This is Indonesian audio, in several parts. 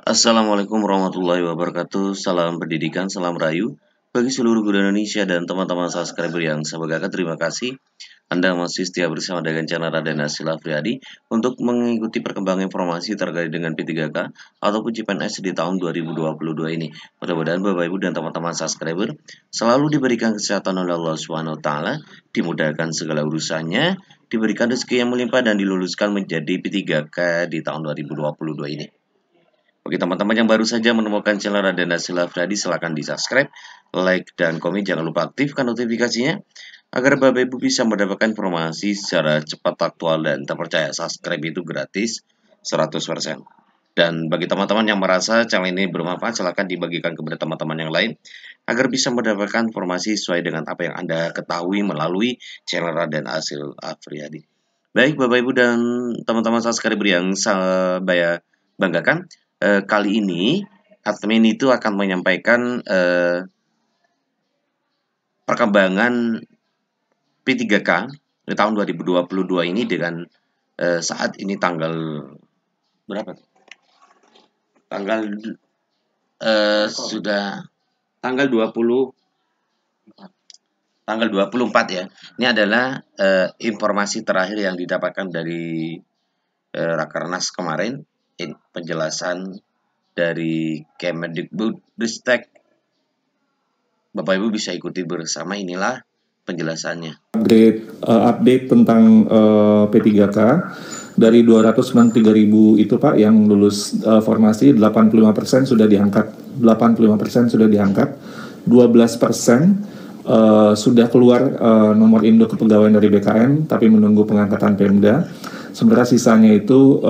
Assalamualaikum warahmatullahi wabarakatuh. Salam pendidikan, salam rayu bagi seluruh guru Indonesia dan teman-teman subscriber yang saya banggakan. Terima kasih Anda masih setia bersama dengan channel Raden Hasil Afriadi untuk mengikuti perkembangan informasi terkait dengan P3K ataupun CPNS di tahun 2022 ini. Mudah-mudahan Bapak Ibu dan teman-teman subscriber selalu diberikan kesehatan oleh Allah Subhanahu wa taala, dimudahkan segala urusannya, diberikan rezeki yang melimpah dan diluluskan menjadi P3K di tahun 2022 ini. Bagi teman-teman yang baru saja menemukan channel Raden Hasil Afriadi, silahkan di subscribe, like, dan komen. Jangan lupa aktifkan notifikasinya agar Bapak Ibu bisa mendapatkan informasi secara cepat, aktual, dan terpercaya. Subscribe itu gratis 100%. Dan bagi teman-teman yang merasa channel ini bermanfaat, silahkan dibagikan kepada teman-teman yang lain agar bisa mendapatkan informasi sesuai dengan apa yang Anda ketahui melalui channel Raden Hasil Afriadi. Baik Bapak Ibu dan teman-teman subscriber yang saya banggakan, kali ini admin itu akan menyampaikan perkembangan P3K di tahun 2022 ini dengan saat ini tanggal berapa? Sudah tanggal 24 ya. Ini adalah informasi terakhir yang didapatkan dari Rakernas kemarin. Penjelasan dari Kemendikbudristek. Bapak Ibu bisa ikuti bersama, inilah penjelasannya. Update tentang P3K dari 293.000 itu Pak yang lulus formasi, 85% sudah diangkat, 12% sudah keluar nomor induk kepegawaian dari BKN tapi menunggu pengangkatan Pemda. Sementara sisanya itu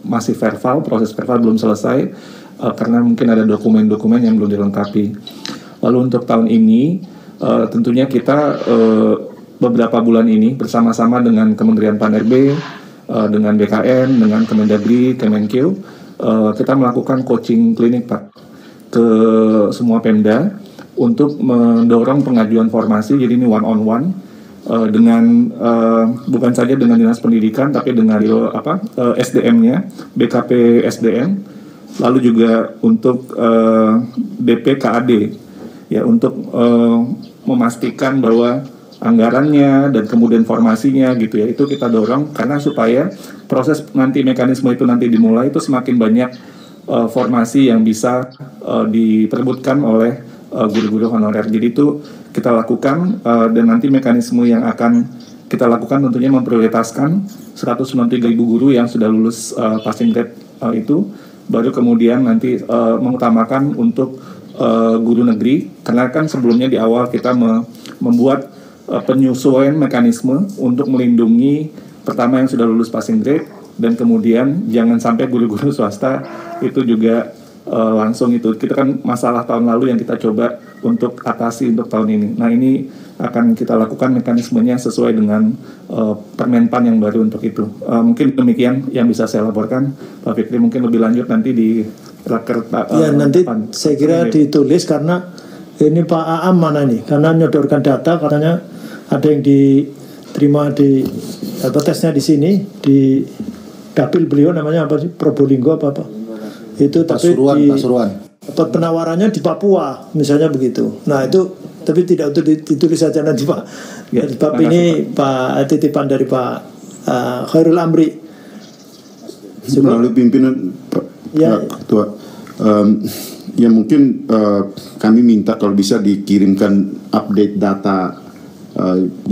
masih verbal, proses verbal belum selesai karena mungkin ada dokumen-dokumen yang belum dilengkapi. Lalu untuk tahun ini tentunya kita beberapa bulan ini bersama-sama dengan Kementerian PAN-RB, dengan BKN, dengan Kemendagri, Kemenkeu, kita melakukan coaching klinik Pak ke semua Pemda untuk mendorong pengajuan formasi. Jadi ini one on one dengan bukan saja dengan Dinas Pendidikan tapi dengan SDM-nya, BKP SDM, lalu juga untuk DPKAD ya, untuk memastikan bahwa anggarannya dan kemudian formasinya gitu ya, itu kita dorong karena supaya proses nanti mekanisme itu nanti dimulai itu semakin banyak formasi yang bisa diperebutkan oleh guru-guru honorer. Jadi itu kita lakukan dan nanti mekanisme yang akan kita lakukan tentunya memprioritaskan 193.000 guru yang sudah lulus passing grade itu, baru kemudian nanti mengutamakan untuk guru negeri, karena kan sebelumnya di awal kita membuat penyesuaian mekanisme untuk melindungi pertama yang sudah lulus passing grade, dan kemudian jangan sampai guru-guru swasta itu juga langsung itu. Kita kan masalah tahun lalu yang kita coba untuk atasi untuk tahun ini. Nah ini akan kita lakukan mekanismenya sesuai dengan Permenpan yang baru untuk itu. Mungkin demikian yang bisa saya laporkan, Pak Fikri. Mungkin lebih lanjut nanti di raker. Ya nanti saya kira ditulis, karena ini Pak Aam mana nih? Karena nyodorkan data katanya ada yang diterima di atau tesnya di sini di dapil beliau, namanya apa sih, Probolinggo apa itu, tapi Pasuruan. Dapat penawarannya di Papua misalnya begitu. Nah itu tapi tidak untuk ditulis saja nanti Pak ya, sebab ini Pak titipan dari Pak Khairul Amri melalui pimpinan ya. Ketua. Ya mungkin kami minta kalau bisa dikirimkan update data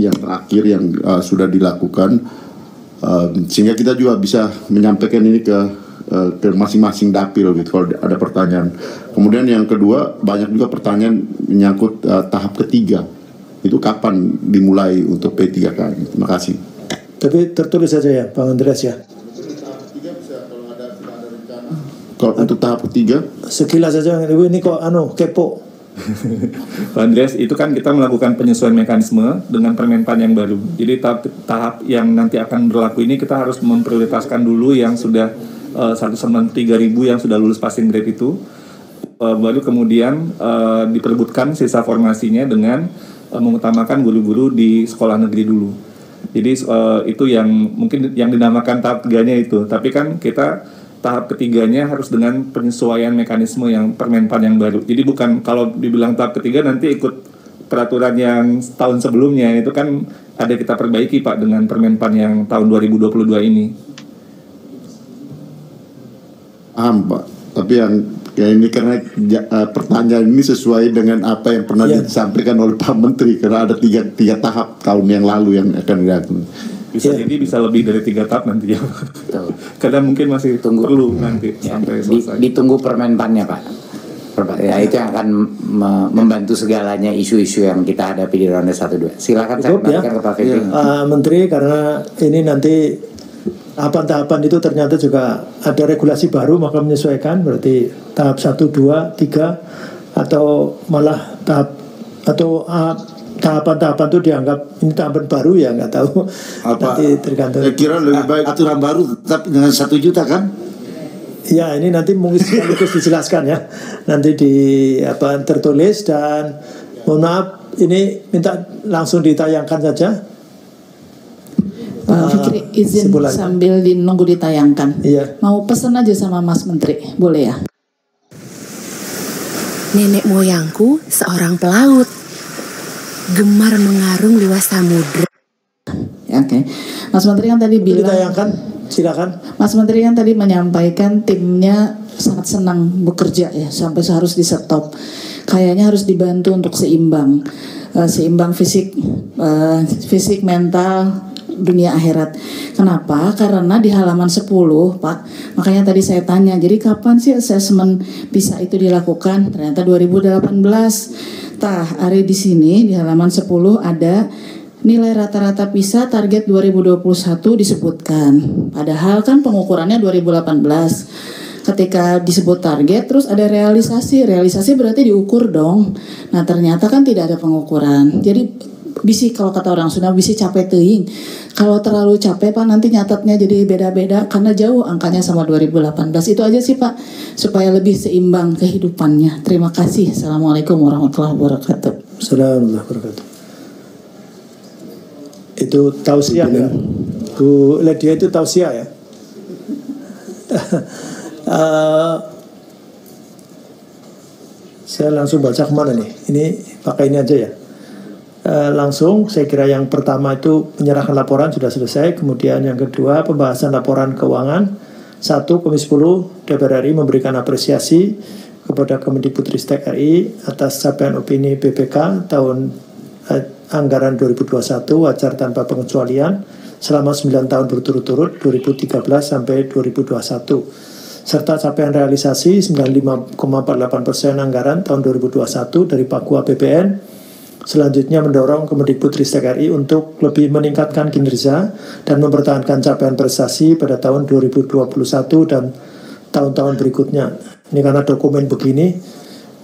yang terakhir yang sudah dilakukan, sehingga kita juga bisa menyampaikan ini ke masing-masing dapil gitu kalau ada pertanyaan. Kemudian yang kedua, banyak juga pertanyaan menyangkut tahap ketiga. Itu kapan dimulai untuk P3K? Terima kasih. Tapi tertulis saja ya Bang Andreas ya. Kalau untuk tahap ketiga, sekilas saja ini kok kepo. Pak Andreas, itu kan kita melakukan penyesuaian mekanisme dengan Permenpan yang baru. Jadi tahap yang nanti akan berlaku ini kita harus memprioritaskan dulu yang sudah 193.000 yang sudah lulus passing grade itu, baru kemudian diperebutkan sisa formasinya dengan mengutamakan guru-guru di sekolah negeri dulu. Jadi itu yang mungkin yang dinamakan tahap 3-nya itu. Tapi kan kita tahap ketiganya harus dengan penyesuaian mekanisme yang Permenpan yang baru. Jadi bukan kalau dibilang tahap ketiga nanti ikut peraturan yang tahun sebelumnya, itu kan ada kita perbaiki Pak dengan Permenpan yang tahun 2022 ini. Paham Pak, tapi yang ya ini karena pertanyaan ini sesuai dengan apa yang pernah disampaikan oleh Pak Menteri, karena ada tiga tahap tahun yang lalu yang akan dilakukan. Jadi bisa lebih dari 3 tahap nanti ya. Karena mungkin masih perlu nanti sampai selesai. Ditunggu Permenpannya Pak. Ya, itu yang akan membantu segalanya isu-isu yang kita hadapi di ronde 1-2. Silakan saya kembalikan ke Pak Firly. Menteri, karena ini nanti tahapan-tahapan itu ternyata juga ada regulasi baru, maka menyesuaikan, berarti tahap 1, 2, 3 atau malah tahapan-tahapan itu dianggap ini tahapan baru, ya nggak tahu. Nanti tergantung. Saya kira lebih baik aturan baru tapi dengan 1 juta kan? Ya, ini nanti mungkin sekaligus dijelaskan ya. Nanti tertulis, dan mohon maaf ini minta langsung ditayangkan saja. Pak Fikri, izin sambil nunggu ditayangkan. Iya. Mau pesan aja sama Mas Menteri, boleh ya? Nenek moyangku seorang pelaut, gemar mengarung luas samudra. Oke. Mas Menteri kan tadi bilang. Ditayangkan, silakan. Mas Menteri kan tadi menyampaikan timnya sangat senang bekerja ya, sampai harus di stop. Kayaknya harus dibantu untuk seimbang fisik, mental, dunia akhirat. Kenapa? Karena di halaman 10 Pak, makanya tadi saya tanya, jadi kapan sih asesmen bisa itu dilakukan? Ternyata 2018. Hari di sini di halaman 10 ada nilai rata-rata PISA target 2021 disebutkan. Padahal kan pengukurannya 2018. Ketika disebut target, terus ada realisasi berarti diukur dong. Nah ternyata kan tidak ada pengukuran. Jadi bisi, kalau kata orang Sunda, bisi capek teuing. Kalau terlalu capek Pak, nanti nyatetnya jadi beda-beda karena jauh angkanya sama 2018. Itu aja sih Pak, supaya lebih seimbang kehidupannya. Terima kasih. Assalamualaikum warahmatullahi wabarakatuh. Assalamualaikum warahmatullahi wabarakatuh. Itu tausiah ya, Bu Ledia, itu tausiah ya. Saya langsung baca kemana nih? Ini pakai ini aja ya. Langsung saya kira yang pertama itu penyerahan laporan sudah selesai. Kemudian yang kedua pembahasan laporan keuangan. 1. Komisi 10 DPR RI memberikan apresiasi kepada Kemendikbudristek RI atas capaian opini BPK tahun anggaran 2021 wajar tanpa pengecualian selama 9 tahun berturut-turut 2013 sampai 2021, serta capaian realisasi 95,48% anggaran tahun 2021 dari Paku APBN. Selanjutnya mendorong Kemendikbudristek RI untuk lebih meningkatkan kinerja dan mempertahankan capaian prestasi pada tahun 2021 dan tahun-tahun berikutnya. Ini karena dokumen begini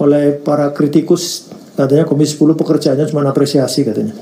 oleh para kritikus, katanya Komisi 10 pekerjaannya cuma apresiasi katanya.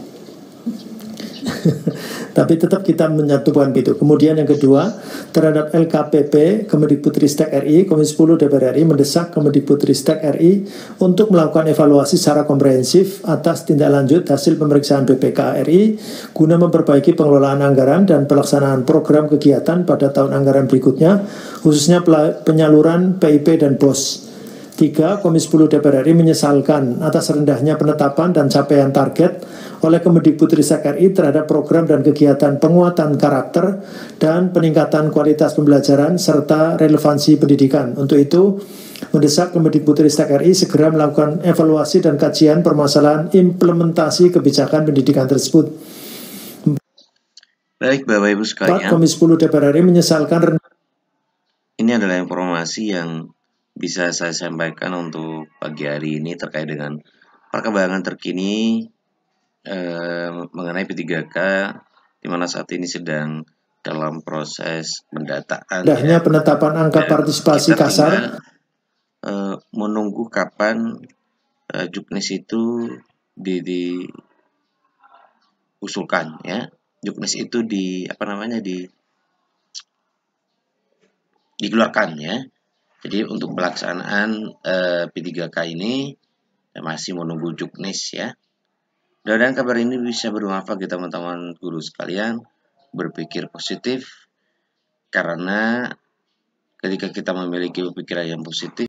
Tapi tetap kita menyatukan gitu. Kemudian yang kedua, terhadap LKPP Kemendikbudristek RI, Komisi 10 DPR RI mendesak Kemendikbudristek RI untuk melakukan evaluasi secara komprehensif atas tindak lanjut hasil pemeriksaan BPK RI guna memperbaiki pengelolaan anggaran dan pelaksanaan program kegiatan pada tahun anggaran berikutnya, khususnya penyaluran PIP dan BOS. 3. Komisi 10 DPR RI menyesalkan atas rendahnya penetapan dan capaian target oleh Kemendikbudristek RI terhadap program dan kegiatan penguatan karakter dan peningkatan kualitas pembelajaran serta relevansi pendidikan. Untuk itu, mendesak Kemendikbudristek RI segera melakukan evaluasi dan kajian permasalahan implementasi kebijakan pendidikan tersebut. Baik Bapak Ibu sekalian, 4. Komisi 10 DPR RI menyesalkan ini adalah informasi yang bisa saya sampaikan untuk pagi hari ini terkait dengan perkembangan terkini mengenai P3K, di mana saat ini sedang dalam proses pendataan. Rendahnya penetapan angka partisipasi kasar. Menunggu kapan Juknis itu diusulkan ya. Juknis itu dikeluarkan ya. Jadi untuk pelaksanaan P3K ini masih menunggu Juknis ya. Dan kabar ini bisa bermanfaat bagi teman-teman guru sekalian, berpikir positif karena ketika kita memiliki pikiran yang positif,